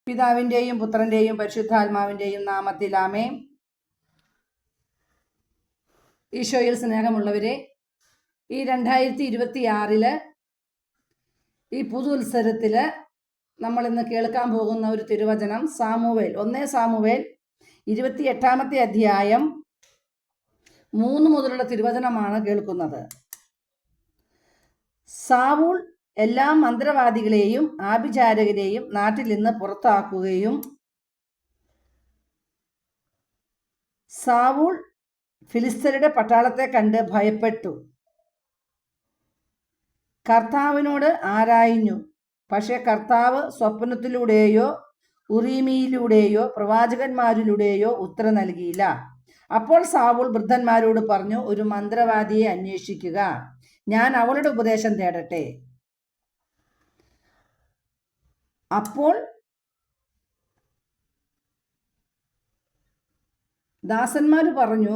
പിതാവിൻ്റെയും പുത്രൻ്റെയും പരിശുദ്ധാത്മാവിൻ്റെയും നാമത്തിൽ ആമേൻ. ഈശോയിൽ സ്നേഹമുള്ളവരെ, ഈ 2026 ഈ പുതുത്സരത്തിൽ നമ്മൾ ഇന്ന് കേൾക്കാൻ പോകുന്ന ഒരു തിരുവചനം സാമുവേൽ 1 സാമുവേൽ 28 അധ്യായം 3 മുതലുള്ള തിരുവചനമാണ് കേൾക്കുന്നത്. സാവൂൾ എല്ലാ മന്ത്രവാദികളെയും ആഭിചാരകരെയും നാട്ടിൽ നിന്ന് പുറത്താക്കുകയും സാവൂൾ ഫിലിസ്ത്യരുടെ പട്ടാളത്തെ കണ്ട് ഭയപ്പെട്ടു. കർത്താവിനോട് ആരായിഞ്ഞു. പക്ഷെ കർത്താവ് സ്വപ്നത്തിലൂടെയോ ഉറീമിയിലൂടെയോ പ്രവാചകന്മാരിലൂടെയോ ഉത്തരം നൽകിയില്ല. അപ്പോൾ സാവൂൾ വൃദ്ധന്മാരോട് പറഞ്ഞു, ഒരു മന്ത്രവാദിയെ അന്വേഷിക്കുക, ഞാൻ അവളുടെ ഉപദേശം തേടട്ടെ. അപ്പോൾ ദാസന്മാർ പറഞ്ഞു,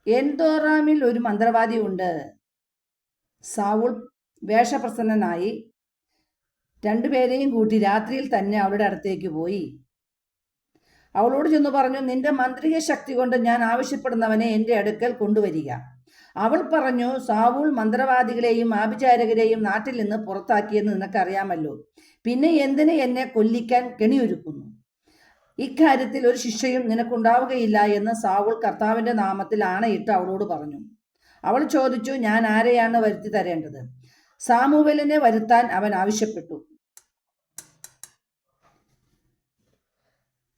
എൻദോറാമിൽ ഒരു മന്ത്രവാദി ഉണ്ട്. സാവൂൾ വേഷപ്രസന്നനായി രണ്ടുപേരെയും കൂട്ടി രാത്രിയിൽ തന്നെ അവളുടെ അടുത്തേക്ക് പോയി. അവളോട് ചെന്ന് പറഞ്ഞു, നിന്റെ മന്ത്രിക ശക്തി കൊണ്ട് ഞാൻ ആവശ്യപ്പെടുന്നവനെ എൻ്റെ അടുക്കൽ കൊണ്ടുവരിക. അവൾ പറഞ്ഞു, സാവൂൾ മന്ത്രവാദികളെയും ആഭിചാരകരെയും നാട്ടിൽ നിന്ന് പുറത്താക്കിയെന്ന് നിനക്കറിയാമല്ലോ. പിന്നെ എന്തിന് എന്നെ കൊല്ലിക്കാൻ കെണിയൊരുക്കുന്നു? ഇക്കാര്യത്തിൽ ഒരു ശിക്ഷയും നിനക്കുണ്ടാവുകയില്ല എന്ന് സാവൂൾ കർത്താവിന്റെ നാമത്തിൽ ആണയിട്ട് അവളോട് പറഞ്ഞു. അവൾ ചോദിച്ചു, ഞാൻ ആരെയാണ് വരുത്തി തരേണ്ടത്? സാമുവേലിനെ വരുത്താൻ അവൻ ആവശ്യപ്പെട്ടു.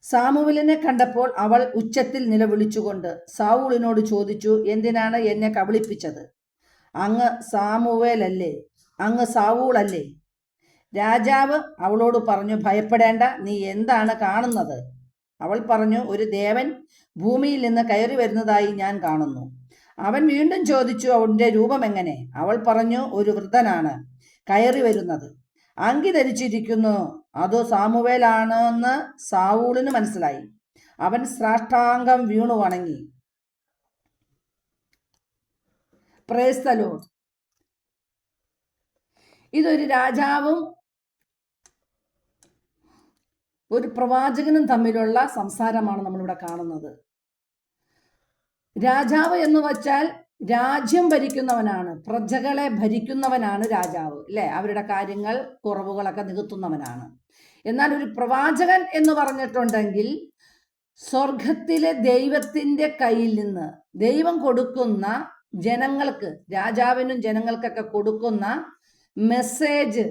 സാമുവേലിനെ കണ്ടപ്പോൾ അവൾ ഉച്ചത്തിൽ നിലവിളിച്ചുകൊണ്ട് സാവൂളിനോട് ചോദിച്ചു, എന്തിനാണ് എന്നെ കബളിപ്പിച്ചത്? അങ്ങ് സാമുവേലല്ലേ? അങ്ങ് സാവൂളല്ലേ? രാജാവ് അവളോട് പറഞ്ഞു, ഭയപ്പെടേണ്ട, നീ എന്താണ് കാണുന്നത്? അവൾ പറഞ്ഞു, ഒരു ദേവൻ ഭൂമിയിൽ നിന്ന് കയറി വരുന്നതായി ഞാൻ കാണുന്നു. അവൻ വീണ്ടും ചോദിച്ചു, അവന്റെ രൂപം എങ്ങനെ? അവൾ പറഞ്ഞു, ഒരു വൃദ്ധനാണ് കയറി വരുന്നത്. അങ്കി ധരിച്ചിരിക്കുന്നു. അതോ സാമുവേലാണെന്ന് സാവൂളിന് മനസ്സിലായി. അവൻ സാഷ്ടാംഗം വീണു വണങ്ങി. Praise the Lord. ഇതൊരു രാജാവും ഒരു പ്രവാചകനും തമ്മിലുള്ള സംസാരമാണ് നമ്മളിവിടെ കാണുന്നത്. രാജാവ് എന്ന് വച്ചാൽ രാജ്യം ഭരിക്കുന്നവനാണ്, പ്രജകളെ ഭരിക്കുന്നവനാണ് രാജാവ്, അല്ലെ? അവരുടെ കാര്യങ്ങൾ കുറവുകളൊക്കെ നികത്തുന്നവനാണ്. എന്നാൽ ഒരു പ്രവാചകൻ എന്ന് പറഞ്ഞിട്ടുണ്ടെങ്കിൽ സ്വർഗത്തിലെ ദൈവത്തിന്റെ കയ്യിൽ നിന്ന് ദൈവം കൊടുക്കുന്ന ജനങ്ങൾക്ക്, രാജാവിനും ജനങ്ങൾക്കൊക്കെ കൊടുക്കുന്ന മെസ്സേജ്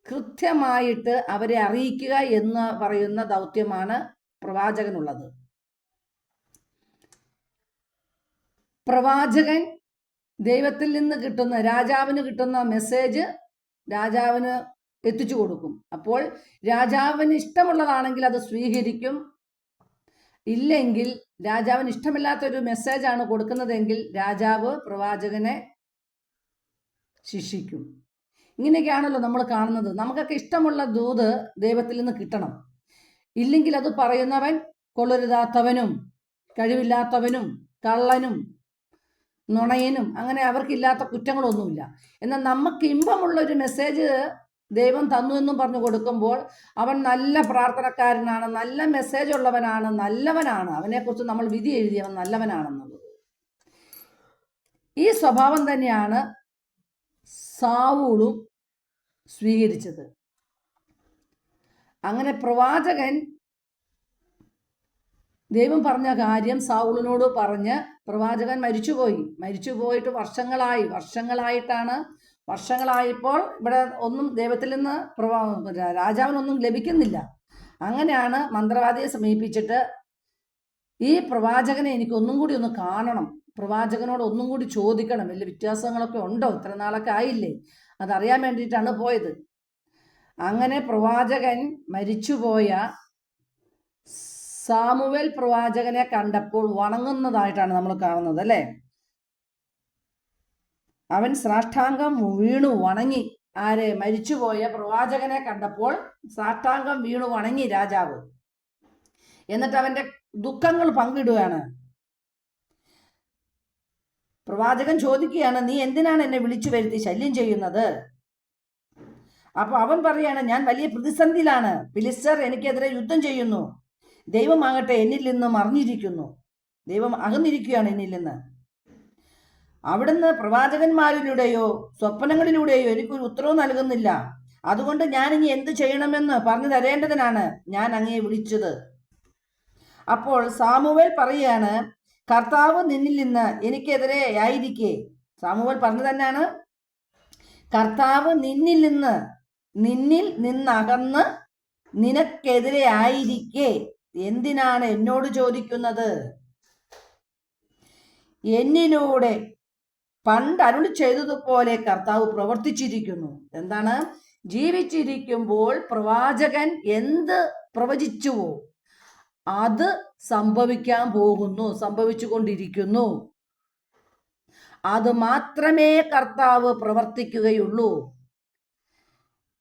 കൃത്യമായിട്ട് അവരെ അറിയിക്കുക എന്ന് പറയുന്ന ദൗത്യമാണ് പ്രവാചകനുള്ളത്. പ്രവാചകൻ ദൈവത്തിൽ നിന്ന് കിട്ടുന്ന, രാജാവിന് കിട്ടുന്ന മെസ്സേജ് രാജാവിന് എത്തിച്ചു കൊടുക്കും. അപ്പോൾ രാജാവിന് ഇഷ്ടമുള്ളതാണെങ്കിൽ അത് സ്വീകരിക്കും. ഇല്ലെങ്കിൽ രാജാവിന് ഇഷ്ടമില്ലാത്തൊരു മെസ്സേജാണ് കൊടുക്കുന്നതെങ്കിൽ രാജാവ് പ്രവാചകനെ ശിക്ഷിക്കും. ഇങ്ങനെയൊക്കെയാണല്ലോ നമ്മൾ കാണുന്നത്. നമുക്കൊക്കെ ഇഷ്ടമുള്ള ദൂത് ദൈവത്തിൽ നിന്ന് കിട്ടണം. ഇല്ലെങ്കിൽ അത് പറയുന്നവൻ കൊള്ളരുതാത്തവനും കഴിവില്ലാത്തവനും കള്ളനും നുണയനും, അങ്ങനെ അവർക്കില്ലാത്ത കുറ്റങ്ങളൊന്നുമില്ല. എന്നാൽ നമുക്ക് ഇമ്പമുള്ള ഒരു മെസ്സേജ് ദൈവം തന്നു എന്നും പറഞ്ഞു കൊടുക്കുമ്പോൾ അവൻ നല്ല പ്രാർത്ഥനക്കാരനാണ്, നല്ല മെസ്സേജ് ഉള്ളവനാണ്, നല്ലവനാണ്, അവനെക്കുറിച്ച് നമ്മൾ വിധി എഴുതിയവൻ നല്ലവനാണെന്നുള്ളത്. ഈ സ്വഭാവം തന്നെയാണ് സാവൂളും സ്വീകരിച്ചത്. അങ്ങനെ പ്രവാചകൻ ദൈവം പറഞ്ഞ കാര്യം സാവൂളിനോട് പറഞ്ഞ് പ്രവാചകൻ മരിച്ചുപോയിട്ട് വർഷങ്ങളായപ്പോൾ ഇവിടെ ഒന്നും ദൈവത്തിൽ നിന്ന് രാജാവിനൊന്നും ലഭിക്കുന്നില്ല. അങ്ങനെയാണ് മന്ത്രവാദിയെ സമീപിച്ചിട്ട്, ഈ പ്രവാചകനെ എനിക്ക് ഒന്നും കൂടി ഒന്ന് കാണണം, പ്രവാചകനോട് ഒന്നും കൂടി ചോദിക്കണം, വലിയ വ്യത്യാസങ്ങളൊക്കെ ഉണ്ടോ, ഇത്ര നാളൊക്കെ ആയില്ലേ, അതറിയാൻ വേണ്ടിയിട്ടാണ് പോയത്. അങ്ങനെ പ്രവാചകൻ, മരിച്ചുപോയ സാമുവേൽ പ്രവാചകനെ കണ്ടപ്പോൾ വണങ്ങുന്നതായിട്ടാണ് നമ്മൾ കാണുന്നത്, അല്ലേ? അവൻ സാഷ്ടാംഗം വീണു വണങ്ങി. ആരെ? മരിച്ചുപോയ പ്രവാചകനെ കണ്ടപ്പോൾ സാഷ്ടാംഗം വീണു വണങ്ങി രാജാവ്. എന്നിട്ട് അവന്റെ ദുഃഖങ്ങൾ പങ്കിടുകയാണ്. പ്രവാചകൻ ചോദിക്കുകയാണ്, നീ എന്തിനാണ് എന്നെ വിളിച്ചു വരുത്തി ശല്യം ചെയ്യുന്നത്? അപ്പൊ അവൻ പറയാണ്, ഞാൻ വലിയ പ്രതിസന്ധിയിലാണ്, ഫിലിസ്തർ എനിക്കെതിരെ യുദ്ധം ചെയ്യുന്നു, ദൈവമാകട്ടെ എന്നിൽ നിന്നും അറിഞ്ഞിരിക്കുന്നു, ദൈവം അകന്നിരിക്കുകയാണ് എന്നിൽ നിന്ന്. അവിടുന്ന് പ്രവാചകന്മാരിലൂടെയോ സ്വപ്നങ്ങളിലൂടെയോ എനിക്കൊരു ഉത്തരവും നൽകുന്നില്ല. അതുകൊണ്ട് ഞാൻ ഇനി എന്ത് ചെയ്യണമെന്ന് പറഞ്ഞു തരേണ്ടതിനാണ് ഞാൻ അങ്ങയെ വിളിച്ചത്. അപ്പോൾ സാമുവേൽ പറയാണ്, കർത്താവ് നിന്നിൽ നിന്ന് എനിക്കെതിരെ ആയിരിക്കെ, സാമുവേൽ പറഞ്ഞു തന്നെയാണ്, കർത്താവ് നിന്നിൽ നിന്നകന്ന് നിനക്കെതിരെ ആയിരിക്കെ എന്തിനാണ് എന്നോട് ചോദിക്കുന്നത്? എന്നിലൂടെ പണ്ട് അരുളി ചെയ്തതുപോലെ കർത്താവ് പ്രവർത്തിച്ചിരിക്കുന്നു. എന്താണ്? ജീവിച്ചിരിക്കുമ്പോൾ പ്രവാചകൻ എന്ത് പ്രവചിച്ചുവോ അത് സംഭവിക്കാൻ പോകുന്നു, സംഭവിച്ചുകൊണ്ടിരിക്കുന്നു. അത് മാത്രമേ കർത്താവ് പ്രവർത്തിക്കുകയുള്ളൂ.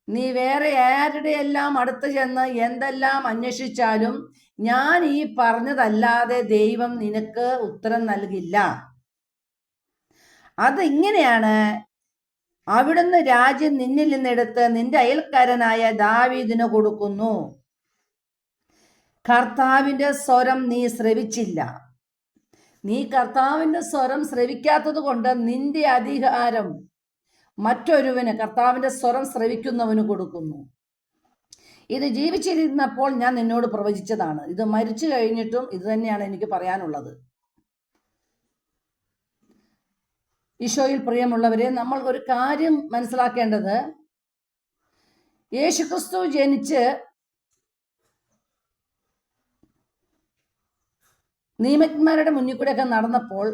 നീ വേറെ ആരുടെ എല്ലാം അടുത്ത് ചെന്ന് എന്തെല്ലാം അന്വേഷിച്ചാലും ഞാൻ ഈ പറഞ്ഞതല്ലാതെ ദൈവം നിനക്ക് ഉത്തരം നൽകില്ല. അത് ഇങ്ങനെയാണ്, അവിടുന്ന് രാജ്യം നിന്നിൽ നിന്നെടുത്ത് നിന്റെ അയൽക്കാരനായ ദാവീദിന് കൊടുക്കുന്നു. കർത്താവിന്റെ സ്വരം നീ ശ്രവിച്ചില്ല. നീ കർത്താവിന്റെ സ്വരം ശ്രവിക്കാത്തത് കൊണ്ട് നിന്റെ അധികാരം മറ്റൊരുവന്, കർത്താവിന്റെ സ്വരം ശ്രവിക്കുന്നവന് കൊടുക്കുന്നു. ഇത് ജീവിച്ചിരുന്നപ്പോൾ ഞാൻ നിന്നോട് പ്രവചിച്ചതാണ്, ഇത് മരിച്ചു കഴിഞ്ഞിട്ടും ഇത് തന്നെയാണ് എനിക്ക് പറയാനുള്ളത്. ഈശോയിൽ പ്രിയമുള്ളവരെ, നമ്മൾ ഒരു കാര്യം മനസ്സിലാക്കേണ്ടത്, യേശുക്രിസ്തു ജനിച്ച് നിയമജ്ഞന്മാരുടെ മുന്നിൽ കൂടെയൊക്കെ നടന്നപ്പോൾ,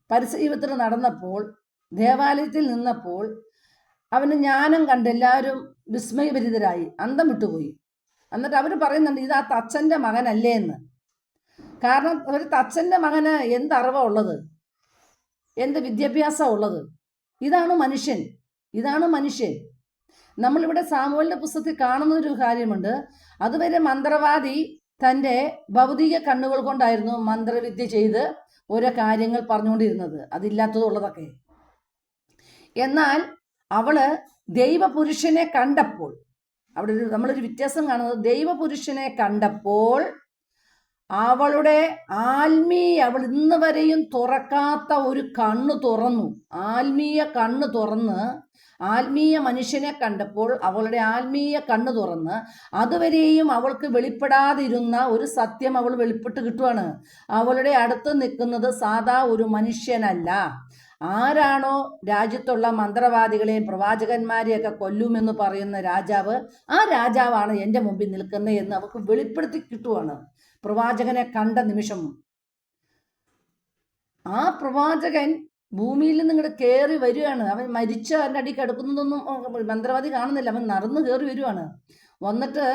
പരിസജീവിതത്തിൽ നടന്നപ്പോൾ, ദേവാലയത്തിൽ നിന്നപ്പോൾ അവന് ജ്ഞാനം കണ്ട് എല്ലാവരും വിസ്മയഭരിതരായി, അന്തം വിട്ടുപോയി. എന്നിട്ട് അവർ പറയുന്നുണ്ട്, ഇത് ആ തച്ചൻ്റെ മകനല്ലേ എന്ന്. കാരണം ഒരു തച്ചൻ്റെ മകന് എന്തറിവാ ഉള്ളത്, എന്ത് വിദ്യാഭ്യാസമാണ് ഉള്ളത്? ഇതാണ് മനുഷ്യൻ, ഇതാണ് മനുഷ്യൻ. നമ്മളിവിടെ സാമുവേലിന്റെ പുസ്തകത്തിൽ കാണുന്ന ഒരു കാര്യമുണ്ട്. അതുവരെ മന്ത്രവാദി തൻ്റെ ഭൗതിക കണ്ണുകൾ കൊണ്ടായിരുന്നു മന്ത്രവിദ്യ ചെയ്ത് ഓരോ കാര്യങ്ങൾ പറഞ്ഞുകൊണ്ടിരുന്നത്, അതില്ലാത്തതുള്ളതൊക്കെ. എന്നാൽ അവള് ദൈവപുരുഷനെ കണ്ടപ്പോൾ, അവിടെ നമ്മളൊരു വ്യത്യാസം കാണുന്നത്, ദൈവപുരുഷനെ കണ്ടപ്പോൾ അവളുടെ അവൾ ഇന്ന് വരെയും തുറക്കാത്ത ഒരു കണ്ണ് തുറന്നു. ആത്മീയ കണ്ണ് തുറന്ന്, ആത്മീയ മനുഷ്യനെ കണ്ടപ്പോൾ അവളുടെ ആത്മീയ കണ്ണ് തുറന്ന്, അതുവരെയും അവൾക്ക് വെളിപ്പെടാതിരുന്ന ഒരു സത്യം അവൾ വെളിപ്പെട്ട് കിട്ടുവാണ്. അവളുടെ അടുത്ത് നിൽക്കുന്നത് സാധാ ഒരു മനുഷ്യനല്ല. ആരാണോ രാജ്യത്തുള്ള മന്ത്രവാദികളെയും പ്രവാചകന്മാരെയൊക്കെ കൊല്ലുമെന്ന് പറയുന്ന രാജാവ്, ആ രാജാവാണ് എൻ്റെ മുമ്പിൽ നിൽക്കുന്നത് എന്ന് അവൾക്ക് വെളിപ്പെടുത്തി കിട്ടുവാണ് പ്രവാചകനെ കണ്ട നിമിഷം. ആ പ്രവാചകൻ ഭൂമിയിൽ നിന്ന് ഇങ്ങോട്ട് കയറി വരികയാണ്. അവൻ മരിച്ച അവൻ്റെ അടി കിടക്കുന്നതൊന്നും മന്ത്രവാദി കാണുന്നില്ല, അവൻ നടന്നു കയറി വരുവാണ്. വന്നിട്ട്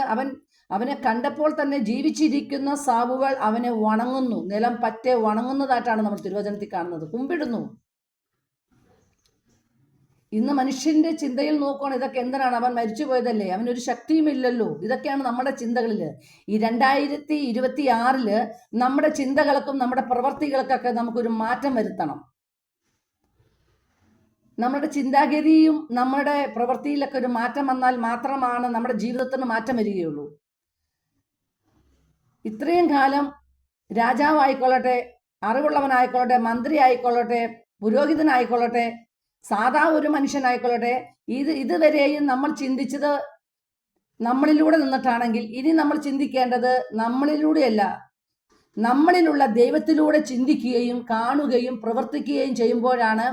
അവനെ കണ്ടപ്പോൾ തന്നെ ജീവിച്ചിരിക്കുന്ന സാവുകൾ അവനെ വണങ്ങുന്നു, നിലം പറ്റെ വണങ്ങുന്നതായിട്ടാണ് നമ്മൾ തിരുവചനത്തിൽ കാണുന്നത്, കുമ്പിടുന്നു. ഇന്ന് മനുഷ്യന്റെ ചിന്തയിൽ നോക്കുകയാണ്, ഇതൊക്കെ എന്തിനാണ്, അവൻ മരിച്ചു പോയതല്ലേ, അവനൊരു ശക്തിയും ഇല്ലല്ലോ. ഇതൊക്കെയാണ് നമ്മുടെ ചിന്തകളിൽ. ഈ 2026 നമ്മുടെ ചിന്തകൾക്കും നമ്മുടെ പ്രവർത്തികൾക്കൊക്കെ നമുക്കൊരു മാറ്റം വരുത്തണം. നമ്മുടെ ചിന്താഗതിയും നമ്മുടെ പ്രവൃത്തിയിലൊക്കെ ഒരു മാറ്റം വന്നാൽ മാത്രമാണ് നമ്മുടെ ജീവിതത്തിന് മാറ്റം വരികയുള്ളൂ. ഇത്രയും കാലം രാജാവായിക്കൊള്ളട്ടെ, അറിവുള്ളവനായിക്കൊള്ളട്ടെ, മന്ത്രി ആയിക്കൊള്ളട്ടെ, പുരോഹിതനായിക്കൊള്ളട്ടെ, സാധാ ഒരു മനുഷ്യനായിക്കൊള്ളട്ടെ, ഇതുവരെയും നമ്മൾ ചിന്തിച്ചത് നമ്മളിലൂടെ നിന്നിട്ടാണെങ്കിൽ ഇനി നമ്മൾ ചിന്തിക്കേണ്ടത് നമ്മളിലൂടെയല്ല, നമ്മളിലുള്ള ദൈവത്തിലൂടെ ചിന്തിക്കുകയും കാണുകയും പ്രവർത്തിക്കുകയും ചെയ്യുമ്പോഴാണ്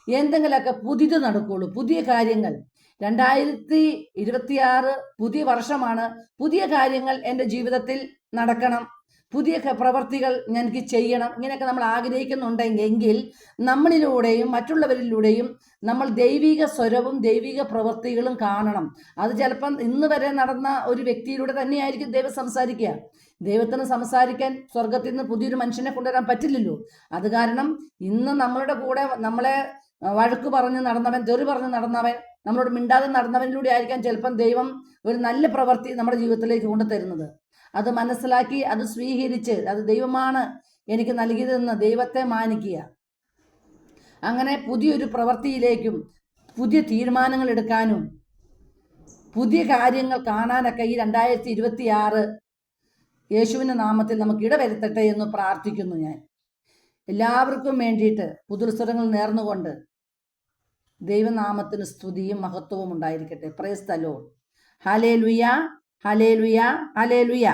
എന്തെങ്കിലുമൊക്കെ പുതിയത് നടക്കുകയുള്ളൂ. പുതിയ കാര്യങ്ങൾ 2026 പുതിയ വർഷമാണ്. പുതിയ കാര്യങ്ങൾ എൻ്റെ ജീവിതത്തിൽ നടക്കണം, പുതിയ പ്രവർത്തികൾ എനിക്ക് ചെയ്യണം. ഇങ്ങനെയൊക്കെ നമ്മൾ ആഗ്രഹിക്കുന്നുണ്ടെങ്കിൽ നമ്മളിലൂടെയും മറ്റുള്ളവരിലൂടെയും നമ്മൾ ദൈവിക സ്വരവും ദൈവിക പ്രവൃത്തികളും കാണണം. അത് ചിലപ്പം ഇന്ന് വരെ നടന്ന ഒരു വ്യക്തിയിലൂടെ തന്നെയായിരിക്കും ദൈവം സംസാരിക്കുക. ദൈവത്തിന് സംസാരിക്കാൻ സ്വർഗത്തിൽ നിന്ന് പുതിയൊരു മനുഷ്യനെ കൊണ്ടുവരാൻ പറ്റില്ലല്ലോ. അത് കാരണം ഇന്ന് നമ്മളുടെ കൂടെ നമ്മളെ വഴക്ക് പറഞ്ഞ് നടന്നവൻ, തെറി പറഞ്ഞ് നടന്നവൻ, നമ്മളോട് മിണ്ടാതെ നടന്നവനിലൂടെ ആയിരിക്കാം ചിലപ്പം ദൈവം ഒരു നല്ല പ്രവൃത്തി നമ്മുടെ ജീവിതത്തിലേക്ക് കൊണ്ടുതരുന്നത്. അത് മനസ്സിലാക്കി അത് സ്വീകരിച്ച്, അത് ദൈവമാണ് എനിക്ക് നൽകിയതെന്ന് ദൈവത്തെ മാനിക്കുക. അങ്ങനെ പുതിയൊരു പ്രവൃത്തിയിലേക്കും പുതിയ തീരുമാനങ്ങൾ എടുക്കാനും പുതിയ കാര്യങ്ങൾ കാണാനൊക്കെ ഈ 2026 യേശുവിൻ്റെ നാമത്തിൽ നമുക്ക് ഇടവരുത്തട്ടെ എന്ന് പ്രാർത്ഥിക്കുന്നു. ഞാൻ എല്ലാവർക്കും വേണ്ടിയിട്ട് പുതുത്സരങ്ങൾ നേർന്നുകൊണ്ട് ദൈവനാമത്തിന് സ്തുതിയും മഹത്വവും ഉണ്ടായിരിക്കട്ടെ. Praise the Lord. Hallelujah, hallelujah, hallelujah.